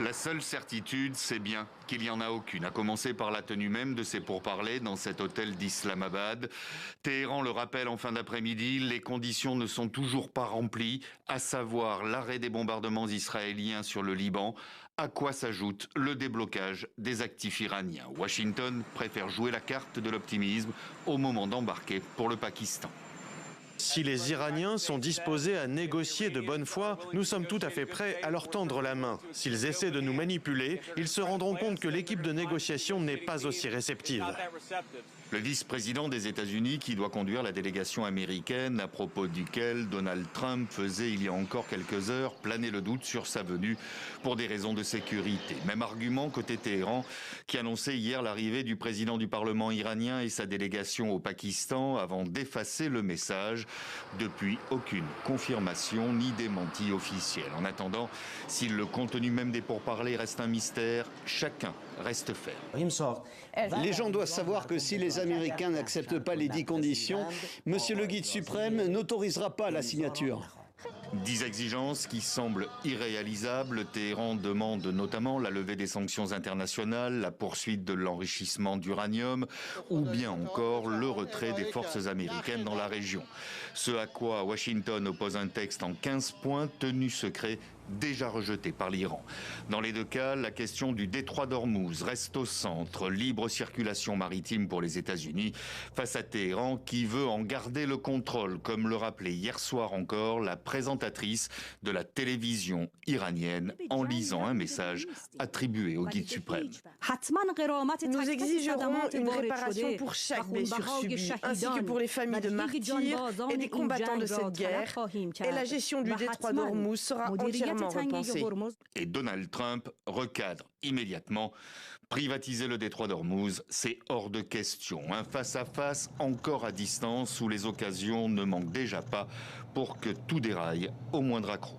La seule certitude, c'est bien qu'il n'y en a aucune, à commencer par la tenue même de ces pourparlers dans cet hôtel d'Islamabad. Téhéran le rappelle en fin d'après-midi, les conditions ne sont toujours pas remplies, à savoir l'arrêt des bombardements israéliens sur le Liban, à quoi s'ajoute le déblocage des actifs iraniens. Washington préfère jouer la carte de l'optimisme au moment d'embarquer pour le Pakistan. Si les Iraniens sont disposés à négocier de bonne foi, nous sommes tout à fait prêts à leur tendre la main. S'ils essaient de nous manipuler, ils se rendront compte que l'équipe de négociation n'est pas aussi réceptive. Le vice-président des États-Unis qui doit conduire la délégation américaine, à propos duquel Donald Trump faisait il y a encore quelques heures planer le doute sur sa venue pour des raisons de sécurité. Même argument côté Téhéran qui annonçait hier l'arrivée du président du Parlement iranien et sa délégation au Pakistan avant d'effacer le message. Depuis, aucune confirmation ni démenti officiel. En attendant, si le contenu même des pourparlers reste un mystère, chacun reste ferme. Les gens doivent savoir que si les Américains n'acceptent pas les 10 conditions, Monsieur le Guide suprême n'autorisera pas la signature. 10 exigences qui semblent irréalisables. Téhéran demande notamment la levée des sanctions internationales, la poursuite de l'enrichissement d'uranium ou bien encore le retrait des forces américaines dans la région. Ce à quoi Washington oppose un texte en 15 points tenu secret déjà rejeté par l'Iran. Dans les deux cas, la question du détroit d'Ormuz reste au centre. Libre circulation maritime pour les États-Unis face à Téhéran qui veut en garder le contrôle, comme le rappelait hier soir encore la présentatrice de la télévision iranienne en lisant un message attribué au guide suprême. Nous exigerons une réparation pour chaque blessure subie, ainsi que pour les familles de martyrs et des combattants de cette guerre, et la gestion du détroit d'Ormuz sera entièrement repensée. Et Donald Trump recadre immédiatement. Privatiser le détroit d'Ormuz, c'est hors de question. Un face-à-face encore à distance où les occasions ne manquent déjà pas pour que tout déraille au moindre accroc.